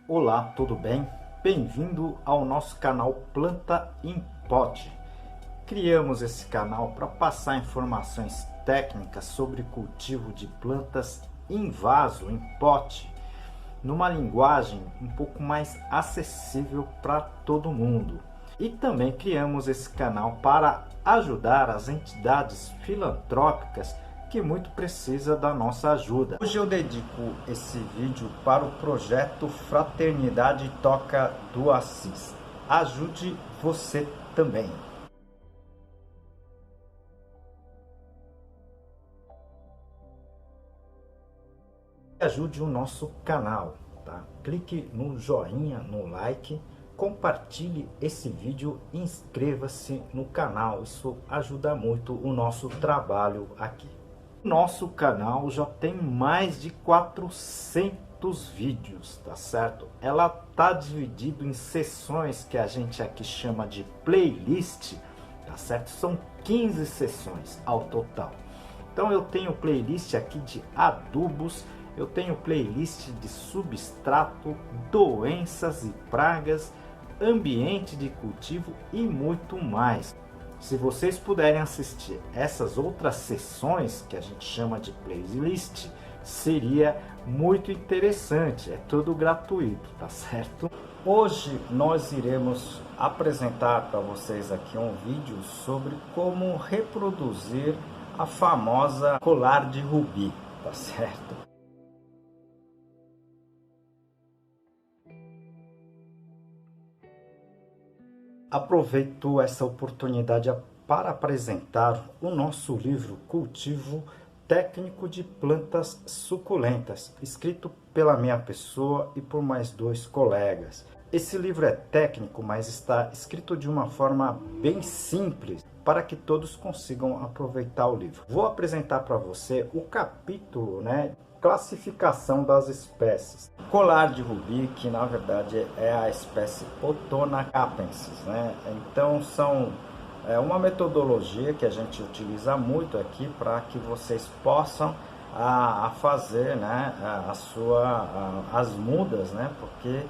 Olá, tudo bem? Bem-vindo ao nosso canal Planta em Pote. Criamos esse canal para passar informações técnicas sobre cultivo de plantas em vaso, em pote, numa linguagem um pouco mais acessível para todo mundo. E também criamos esse canal para ajudar as entidades filantrópicas que muito precisa da nossa ajuda. Hoje eu dedico esse vídeo para o projeto Fraternidade Toca do Assis. Ajude você também. Ajude o nosso canal, tá? Clique no joinha, no like, compartilhe esse vídeo e inscreva-se no canal. Isso ajuda muito o nosso trabalho aqui. Nosso canal já tem mais de 400 vídeos, tá certo? Ela tá dividido em seções que a gente aqui chama de playlist, tá certo? São 15 sessões ao total. Então eu tenho playlist aqui de adubos, eu tenho playlist de substrato, doenças e pragas, ambiente de cultivo e muito mais. Se vocês puderem assistir essas outras sessões que a gente chama de playlist, seria muito interessante. É tudo gratuito, tá certo? Hoje nós iremos apresentar para vocês aqui um vídeo sobre como reproduzir a famosa colar de rubi, tá certo? Aproveito essa oportunidade para apresentar o nosso livro Cultivo Técnico de Plantas Suculentas, escrito pela minha pessoa e por mais 2 colegas. Esse livro é técnico, mas está escrito de uma forma bem simples para que todos consigam aproveitar o livro. Vou apresentar para você o capítulo, classificação das espécies. Colar de rubi, que na verdade é a espécie Otona capensis, Então são uma metodologia que a gente utiliza muito aqui para que vocês possam fazer as mudas, porque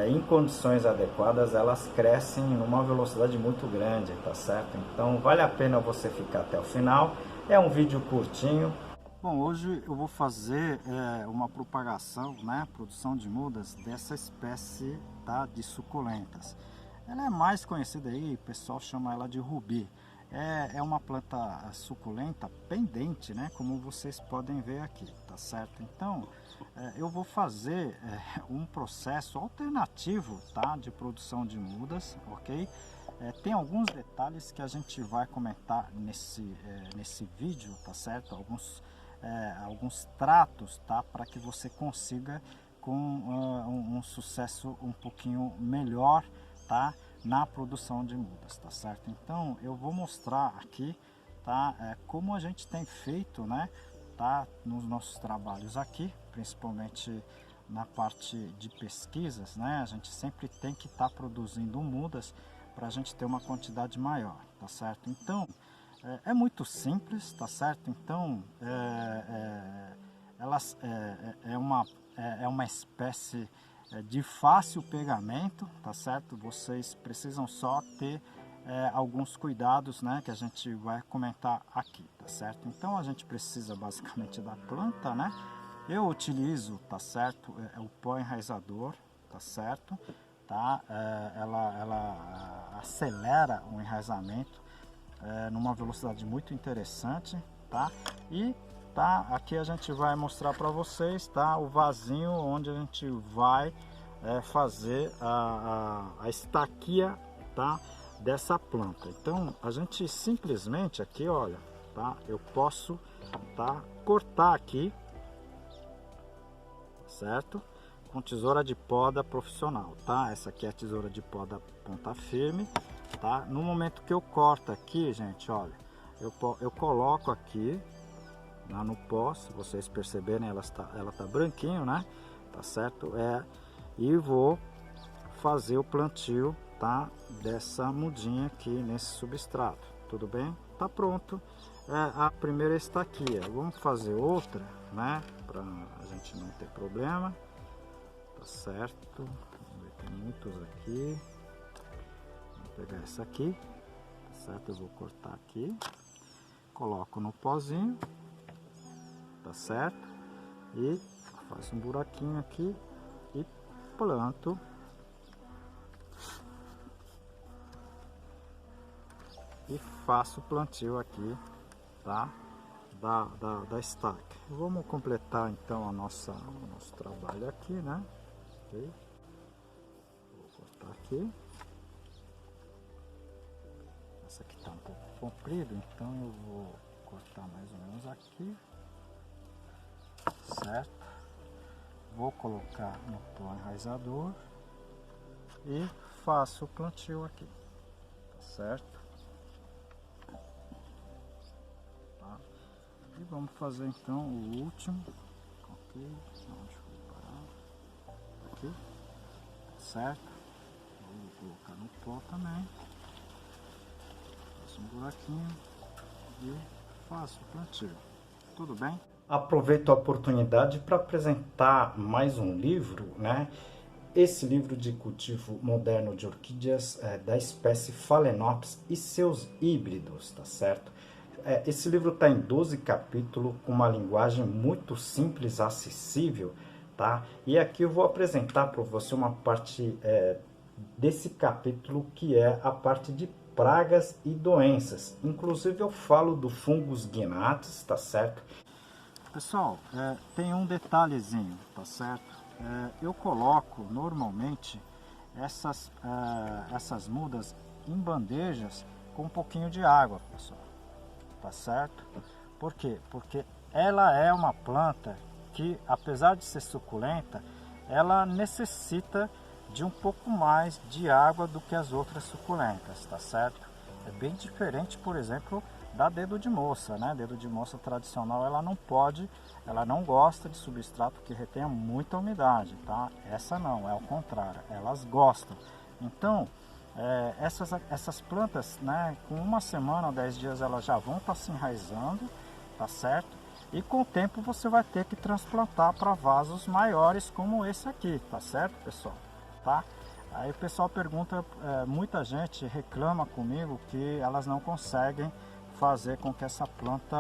em condições adequadas elas crescem numa velocidade muito grande, tá certo? Então vale a pena você ficar até o final. É um vídeo curtinho. Bom, hoje eu vou fazer uma propagação, produção de mudas dessa espécie, de suculentas. Ela é mais conhecida aí, o pessoal chama ela de rubi. É uma planta suculenta pendente, como vocês podem ver aqui, tá certo? Então, eu vou fazer um processo alternativo, de produção de mudas, ok? Tem alguns detalhes que a gente vai comentar nesse vídeo, tá certo? Alguns tratos, para que você consiga com um sucesso um pouquinho melhor, na produção de mudas, tá certo? Então eu vou mostrar aqui, como a gente tem feito, nos nossos trabalhos aqui, principalmente na parte de pesquisas, a gente sempre tem que estar produzindo mudas para a gente ter uma quantidade maior, tá certo? Então é muito simples, tá certo? Então é uma espécie de fácil pegamento, tá certo? Vocês precisam só ter alguns cuidados, que a gente vai comentar aqui, tá certo? Então a gente precisa basicamente da planta, Eu utilizo, tá certo? O pó enraizador, tá certo? Ela acelera o enraizamento numa velocidade muito interessante, E aqui a gente vai mostrar para vocês, o vasinho onde a gente vai fazer a estaquia, dessa planta. Então a gente simplesmente aqui, olha, eu posso cortar aqui, certo? Com tesoura de poda profissional, Essa aqui é a tesoura de poda ponta firme, No momento que eu corto aqui, gente, olha, eu coloco aqui no pó, se vocês perceberem, ela tá branquinho, Tá certo? E vou fazer o plantio, dessa mudinha aqui nesse substrato, tudo bem? Tá pronto. A primeira estaquia. Vamos fazer outra, para a gente não ter problema. tá certo? Vamos ver, tem muitos aqui. Vou pegar essa aqui, tá certo? Eu vou cortar aqui, coloco no pozinho, tá certo? E faço um buraquinho aqui e planto. E faço o plantio aqui, tá? Da estaca. Vamos completar então o nosso trabalho aqui, né? Okay. Vou cortar aqui. Essa aqui tá um pouco comprida, então eu vou cortar mais ou menos aqui, certo? Vou colocar no pó enraizador e faço o plantio aqui, tá certo? E vamos fazer então o último. Ok, onde eu vou parar? Aqui, certo? Vou colocar no pó também. Faço um buraquinho e faço o plantio. Tudo bem? Aproveito a oportunidade para apresentar mais um livro, né? Esse livro de cultivo moderno de orquídeas da espécie Phalaenopsis e seus híbridos, tá certo? Esse livro está em 12 capítulos, com uma linguagem muito simples, acessível, tá? E aqui eu vou apresentar para você uma parte desse capítulo, que é a parte de pragas e doenças. Inclusive eu falo do fungus Gnatz, tá certo? Pessoal, tem um detalhezinho, tá certo? Eu coloco normalmente essas mudas em bandejas com um pouquinho de água, pessoal. Tá certo? Por quê? Porque ela é uma planta que, apesar de ser suculenta, ela necessita de um pouco mais de água do que as outras suculentas, tá certo? É bem diferente, por exemplo, da dedo de moça, né? Dedo de moça tradicional, ela não gosta de substrato que retenha muita umidade, tá? Essa não, é o contrário, elas gostam. Então, essas plantas, né, com uma semana ou 10 dias elas já vão estar se enraizando, tá certo? E com o tempo você vai ter que transplantar para vasos maiores como esse aqui, tá certo, pessoal? Tá? Aí o pessoal pergunta, muita gente reclama comigo que elas não conseguem fazer com que essa planta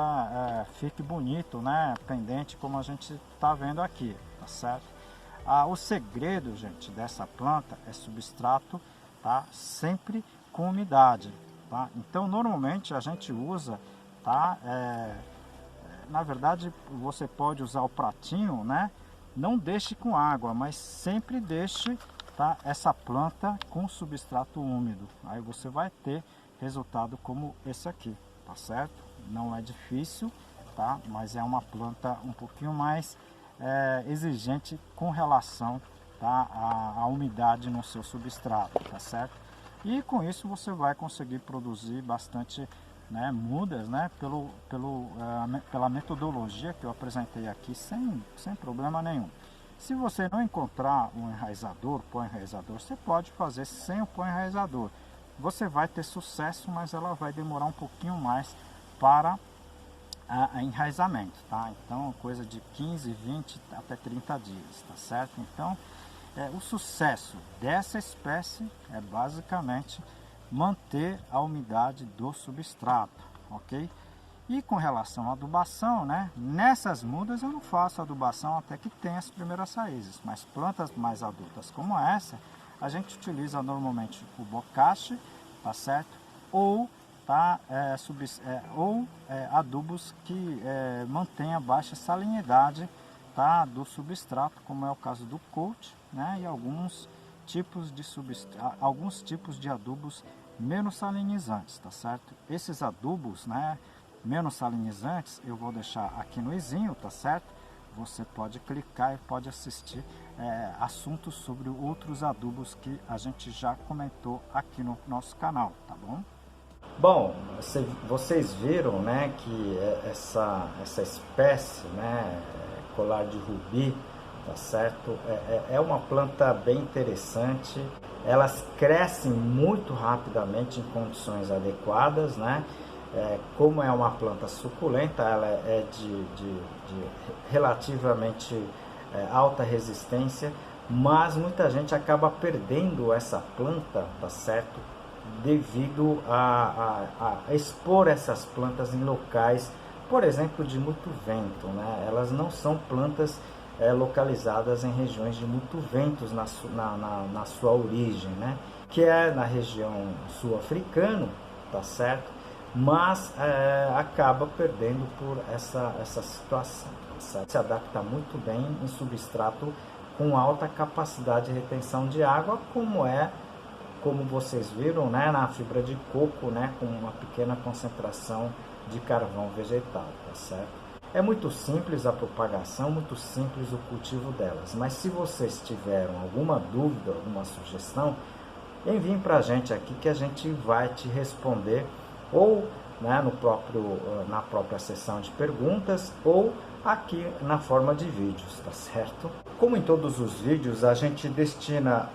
fique bonito, né, pendente, como a gente está vendo aqui, tá certo? O segredo, gente, dessa planta é substrato, tá? Sempre com umidade, tá? Então normalmente a gente usa, tá? Na verdade você pode usar o pratinho, né? Não deixe com água, mas sempre deixe, tá, essa planta com substrato úmido. Aí você vai ter resultado como esse aqui, tá certo? Não é difícil, tá? Mas é uma planta um pouquinho mais exigente com relação, tá, a umidade no seu substrato, tá certo? E com isso você vai conseguir produzir bastante, né, mudas, né, pela metodologia que eu apresentei aqui, sem problema nenhum. Se você não encontrar um enraizador, pó enraizador, você pode fazer sem o pó enraizador. Você vai ter sucesso, mas ela vai demorar um pouquinho mais para enraizamento, tá? Então, coisa de 15, 20 até 30 dias, tá certo? Então, o sucesso dessa espécie é basicamente manter a umidade do substrato, ok? E com relação à adubação, né? Nessas mudas eu não faço adubação até que tenha as primeiras raízes, mas plantas mais adultas como essa, a gente utiliza normalmente o bocache, tá certo? Ou adubos que mantenha baixa salinidade, tá, do substrato, como é o caso do coach, né, e alguns tipos de adubos menos salinizantes, tá certo? Esses adubos, né, menos salinizantes, eu vou deixar aqui no izinho, tá certo? Você pode clicar e pode assistir assuntos sobre outros adubos que a gente já comentou aqui no nosso canal, tá bom? Bom, vocês viram, né, que essa espécie, né, colar de rubi, tá certo? É uma planta bem interessante. Elas crescem muito rapidamente em condições adequadas, né? Como é uma planta suculenta, ela é de relativamente alta resistência, mas muita gente acaba perdendo essa planta, tá certo? Devido a expor essas plantas em locais, por exemplo, de muito vento, né? Elas não são plantas localizadas em regiões de muito ventos na sua origem, né? Que é na região sul-africana, tá certo? Mas acaba perdendo por essa situação, tá certo? Se adapta muito bem em substrato com alta capacidade de retenção de água, como vocês viram, né, na fibra de coco, né, com uma pequena concentração de carvão vegetal, tá certo? É muito simples a propagação, muito simples o cultivo delas, mas se vocês tiveram alguma dúvida, alguma sugestão, enviem para a gente aqui que a gente vai te responder, ou né, na própria sessão de perguntas, ou aqui na forma de vídeos, tá certo? Como em todos os vídeos, a gente destina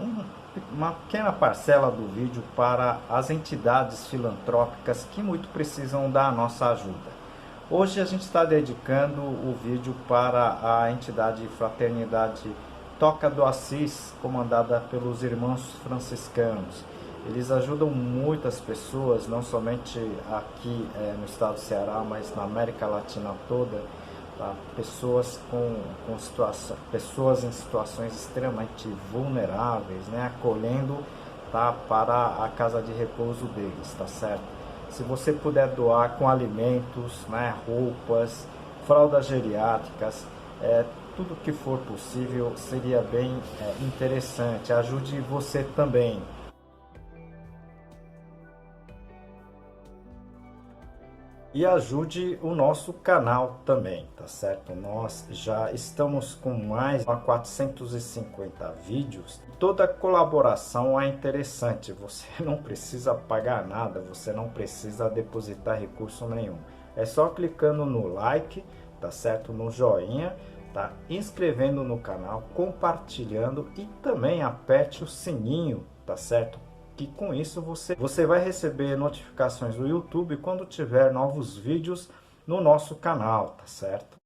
uma pequena parcela do vídeo para as entidades filantrópicas que muito precisam da nossa ajuda. Hoje a gente está dedicando o vídeo para a entidade Fraternidade Toca do Assis, comandada pelos irmãos franciscanos. Eles ajudam muitas pessoas, não somente aqui no estado do Ceará, mas na América Latina toda, tá? Pessoas pessoas em situações extremamente vulneráveis, né? Acolhendo, tá? Para a casa de repouso deles, tá certo? Se você puder doar com alimentos, né? Roupas, fraldas geriátricas, tudo que for possível seria bem interessante. Ajude você também. E ajude o nosso canal também, tá certo? Nós já estamos com mais de 450 vídeos. Toda colaboração é interessante, você não precisa pagar nada, você não precisa depositar recurso nenhum. É só clicando no like, tá certo? No joinha, tá? Inscrevendo no canal, compartilhando e também aperte o sininho, tá certo? Que com isso você vai receber notificações do YouTube quando tiver novos vídeos no nosso canal, tá certo?